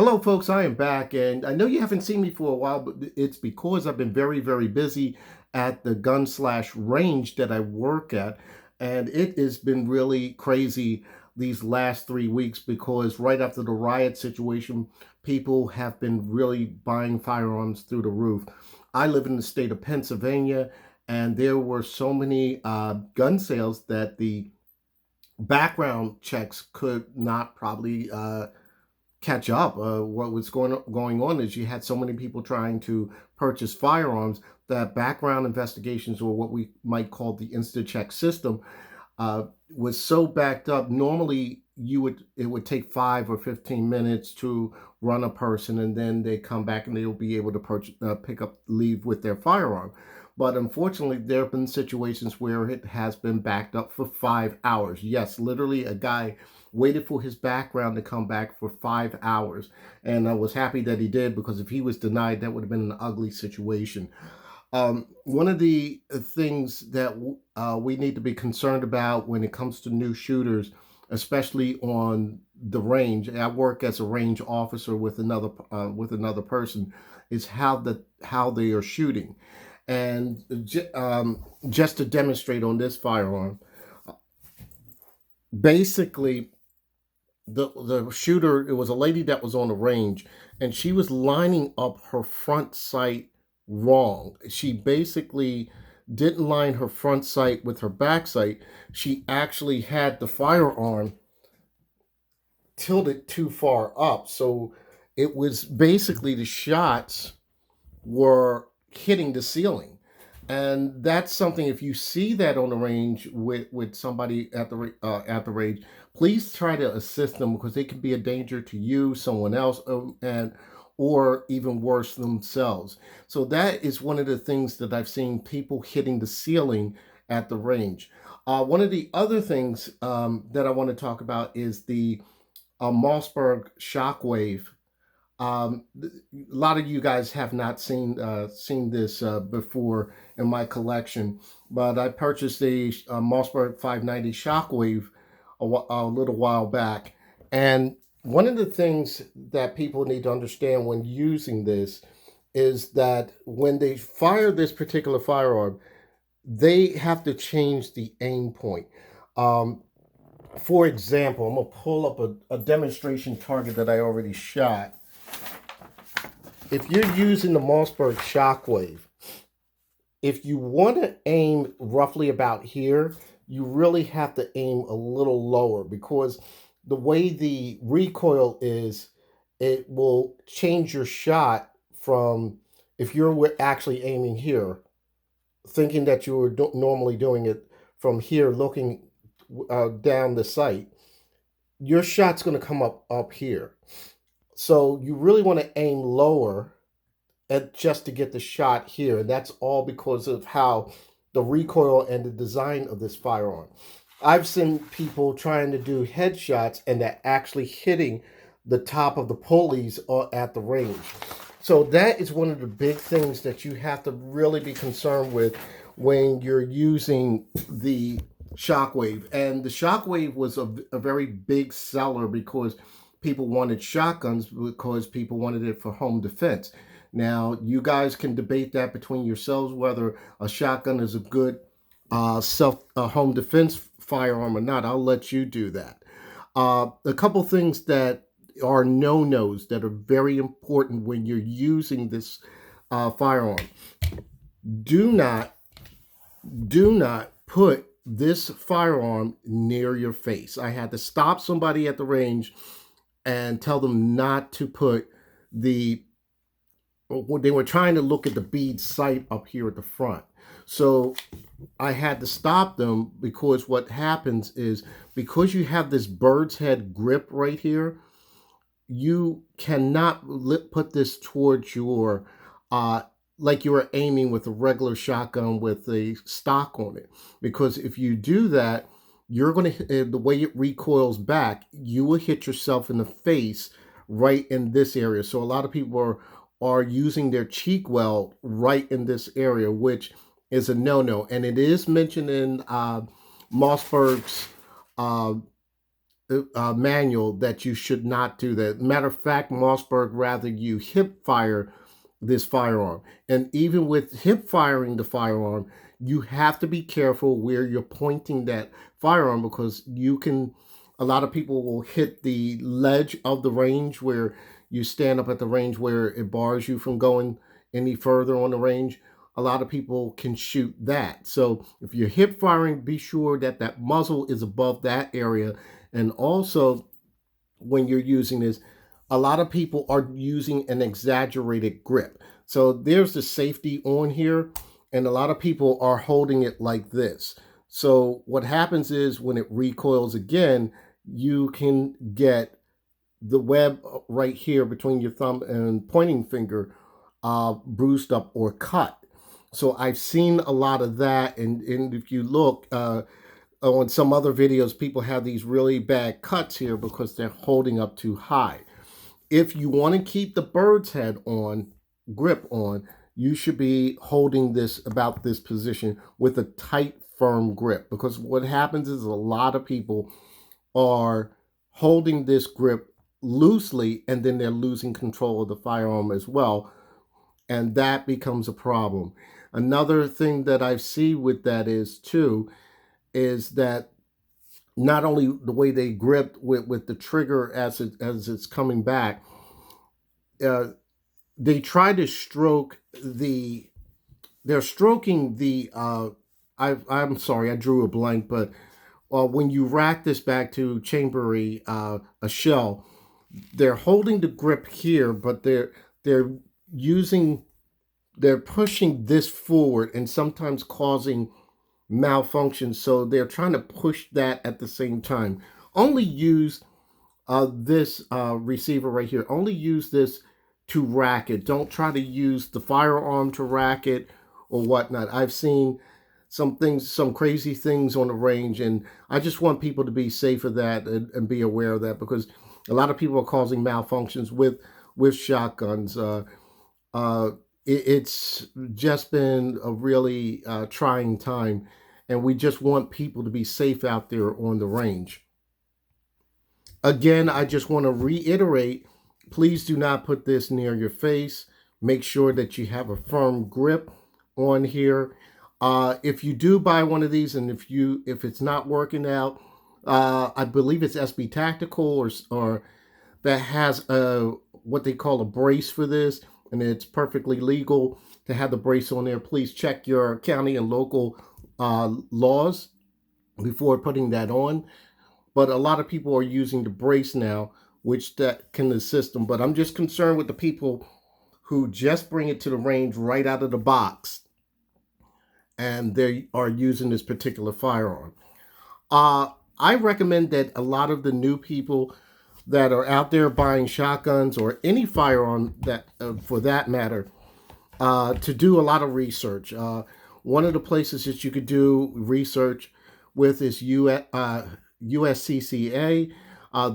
Hello, folks. I am back, and I know you haven't seen me for a while, but it's because I've been very, very busy at the gun slash range that I work at, and it has been really crazy these last 3 weeks because right after the riot situation, people have been really buying firearms through the roof. I live in the state of Pennsylvania, and there were so many gun sales that the background checks could not probably catch up. What was going on is you had so many people trying to purchase firearms that background investigations, or what we might call the InstaCheck system, was so backed up. Normally, it would take 5 or 15 minutes to run a person, and then they come back and they'll be able to pick up, leave with their firearm. But unfortunately, there have been situations where it has been backed up for 5 hours. Yes, literally, a guy waited for his background to come back for 5 hours, and I was happy that he did, because if he was denied, that would have been an ugly situation. One of the things that we need to be concerned about when it comes to new shooters, especially on the range. I work as a range officer with another person, is how they are shooting, and just to demonstrate on this firearm, basically the shooter, it was a lady that was on the range, and she was lining up her front sight wrong. She basically didn't line her front sight with her back sight. She actually had the firearm tilted too far up, so it was basically the shots were hitting the ceiling. And that's something, if you see that on the range with somebody at the range, please try to assist them, because they can be a danger to you, someone else, and or even worse, themselves. So that is one of the things that I've seen, people hitting the ceiling at the range. One of the other things that I want to talk about is the Mossberg Shockwave. A lot of you guys have not seen this before in my collection, but I purchased a Mossberg 590 Shockwave a little while back, and one of the things that people need to understand when using this is that when they fire this particular firearm, they have to change the aim point. Um, for example, I'm gonna pull up a demonstration target that I already shot. If you're using the Mossberg Shockwave, if you want to aim roughly about here, you really have to aim a little lower, because the way the recoil is, it will change your shot from, if you're actually aiming here, thinking that you were normally doing it from here, looking down the sight, your shot's going to come up here. So you really want to aim lower just to get the shot here. And that's all because of how the recoil and the design of this firearm. I've seen people trying to do headshots, and they're actually hitting the top of the pulleys at the range. So that is one of the big things that you have to really be concerned with when you're using the Shockwave. And the Shockwave was a very big seller because people wanted shotguns, because people wanted it for home defense. Now, you guys can debate that between yourselves, whether a shotgun is a good self home defense firearm or not. I'll let you do that. A couple things that are no-nos that are very important when you're using this firearm. Do not put this firearm near your face. I had to stop somebody at the range and tell them not to put they were trying to look at the bead sight up here at the front. So I had to stop them, because what happens is, because you have this bird's head grip right here, you cannot put this towards your like you were aiming with a regular shotgun with a stock on it, because if you do that, you're going to, the way it recoils back, you will hit yourself in the face right in this area. So a lot of people are using their cheek weld right in this area, which is a no-no. And it is mentioned in Mossberg's uh, manual that you should not do that. Matter of fact, Mossberg rather you hip fire this firearm. And even with hip firing the firearm, you have to be careful where you're pointing that firearm, because you can, a lot of people will hit the ledge of the range where you stand up at the range where it bars you from going any further on the range. A lot of people can shoot that. So if you're hip firing, be sure that that muzzle is above that area. And also, when you're using this, a lot of people are using an exaggerated grip. So there's the safety on here, and a lot of people are holding it like this. So what happens is when it recoils again, you can get the web right here between your thumb and pointing finger bruised up or cut. So I've seen a lot of that, and if you look on some other videos, people have these really bad cuts here because they're holding up too high. If you want to keep the bird's head on, grip on, you should be holding this about this position with a tight, firm grip, because what happens is a lot of people are holding this grip loosely and then they're losing control of the firearm as well, and that becomes a problem. Another thing that I see with that is that not only the way they grip with the trigger as it's coming back, uh, they try to stroke the, they're stroking the, I'm sorry, I drew a blank, but when you rack this back to chambery a shell, they're holding the grip here, but they're using, they're pushing this forward and sometimes causing malfunction. So they're trying to push that at the same time. Only use this receiver right here. Only use this to rack it. Don't try to use the firearm to rack it or whatnot. I've seen some things, some crazy things on the range, and I just want people to be safe of that and be aware of that, because a lot of people are causing malfunctions with shotguns. It's just been a really trying time, and we just want people to be safe out there on the range. Again, I just want to reiterate, please do not put this near your face. Make sure that you have a firm grip on here. If you do buy one of these, and if it's not working out, I believe it's SB Tactical or that has what they call a brace for this, and it's perfectly legal to have the brace on there. Please check your county and local laws before putting that on. But a lot of people are using the brace now, which that can assist them. But I'm just concerned with the people who just bring it to the range right out of the box, and they are using this particular firearm. I recommend that a lot of the new people that are out there buying shotguns or any firearm that, for that matter, to do a lot of research. One of the places that you could do research with is USCCA.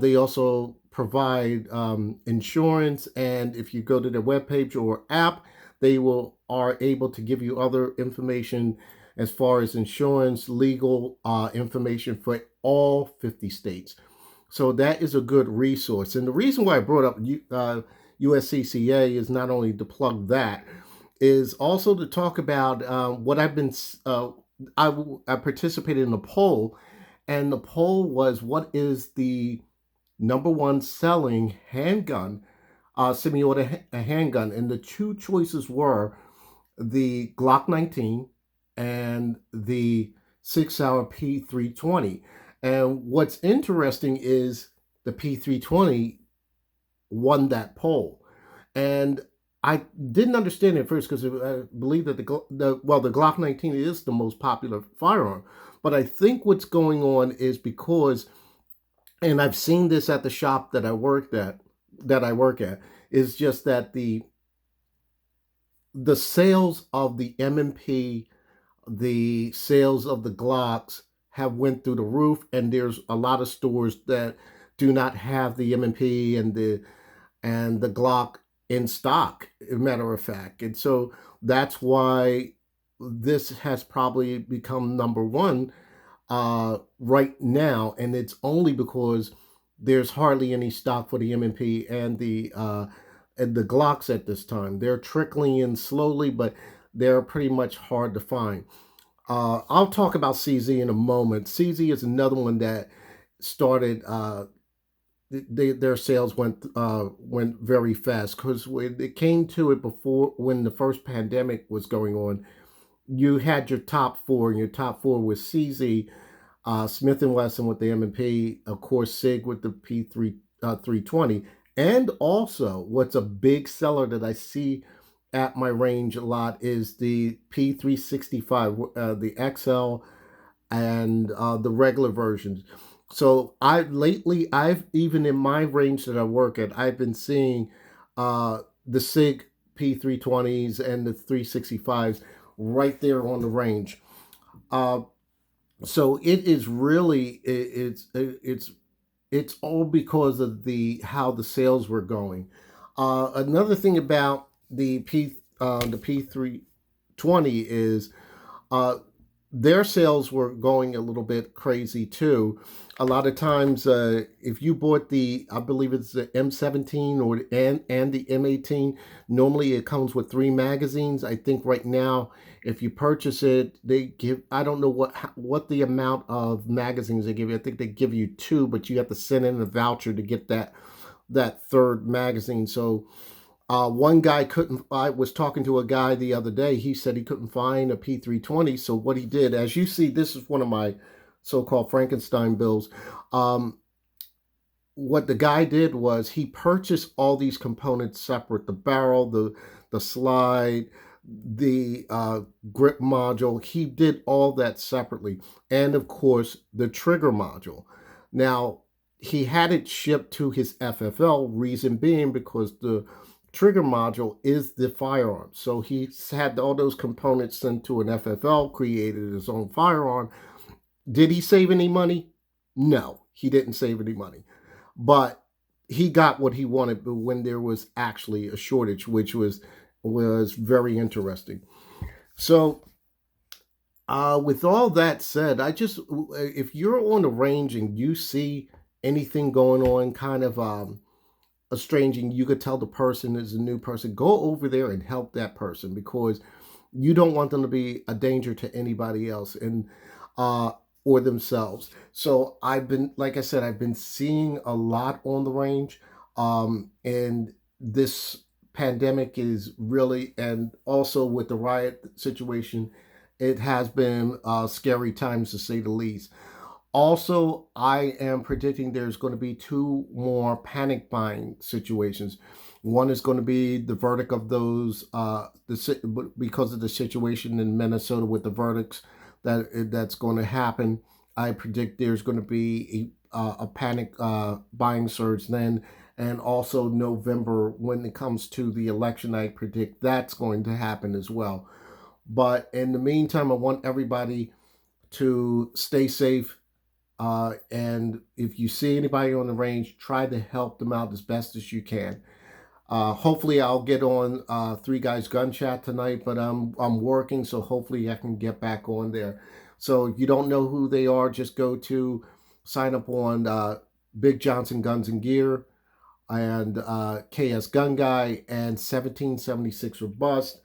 They also provide insurance, and if you go to their webpage or app, they are able to give you other information as far as insurance, legal information for all 50 states. So that is a good resource. And the reason why I brought up USCCA is not only to plug that, is also to talk about what I've been, I participated in a poll, and the poll was, what is the number one selling handgun, semi-auto handgun? And the two choices were the Glock 19 and the 6-hour P320. And what's interesting is the P320 won that poll. And I didn't understand it at first, because I believe that the Glock 19 is the most popular firearm. But I think what's going on is because, and I've seen this at the shop that I work at, is just that the sales of the M&P, the sales of the Glocks have went through the roof, and there's a lot of stores that do not have the M&P and the Glock in stock, as a matter of fact. And so that's why this has probably become number one right now, and it's only because there's hardly any stock for the M&P and the Glocks at this time. They're trickling in slowly, but they're pretty much hard to find. I'll talk about CZ in a moment. CZ is another one that started. Their sales went very fast because when it came to it before, when the first pandemic was going on, you had your top four, and your top four was CZ, Smith and Wesson with the M&P, of course, Sig with the P3 320, and also what's a big seller that I see at my range a lot is the P365, the XL and the regular versions. So I've even in my range that I work at, I've been seeing the Sig P320s and the 365s right there on the range. Uh, so it is really it's all because of the how the sales were going. Another thing about the P320 is uh, their sales were going a little bit crazy too. A lot of times, if you bought the, I believe it's the M17 or and the M18, normally it comes with three magazines. I think right now, if you purchase it, they give, I don't know what the amount of magazines they give you. I think they give you two, but you have to send in a voucher to get that third magazine. So one guy couldn't. I was talking to a guy the other day. He said he couldn't find a P320. So what he did, as you see, this is one of my so-called Frankenstein bills. Um, what the guy did was he purchased all these components separate: the barrel, the slide, the grip module. He did all that separately, and of course the trigger module. Now he had it shipped to his FFL. Reason being because the trigger module is the firearm. So he had all those components sent to an FFL, created his own firearm. Did he save any money? No, he didn't save any money. But he got what he wanted when there was actually a shortage, which was very interesting. So with all that said, I just if you're on the range and you see anything going on, kind of estranging, you could tell the person is a new person. Go over there and help that person because you don't want them to be a danger to anybody else and uh, or themselves. So I've been, like I said, I've been seeing a lot on the range, and this pandemic is really, and also with the riot situation, it has been scary times to say the least. Also, I am predicting there's going to be two more panic buying situations. One is going to be the verdict of those, because of the situation in Minnesota with the verdicts that's going to happen. I predict there's going to be a panic buying surge then, and also November when it comes to the election. I predict that's going to happen as well. But in the meantime, I want everybody to stay safe, and if you see anybody on the range, try to help them out as best as you can. Hopefully, I'll get on Three Guys Gun Chat tonight, but I'm working, so hopefully I can get back on there. So if you don't know who they are, just go to sign up on Big Johnson Guns and Gear and KS Gun Guy and 1776 Robust.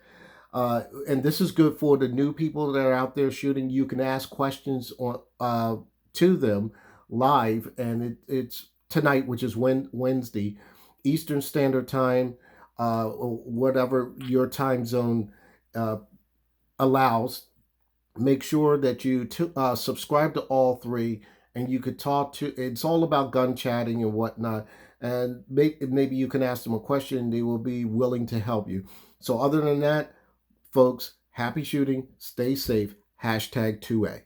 And this is good for the new people that are out there shooting. You can ask questions on to them live, and it's tonight, which is Wednesday, Eastern Standard Time, whatever your time zone uh, allows. Make sure that you subscribe to all three, and you could talk to. It's all about gun chatting and whatnot, and maybe you can ask them a question. They will be willing to help you. So other than that, folks, happy shooting, stay safe, hashtag 2A.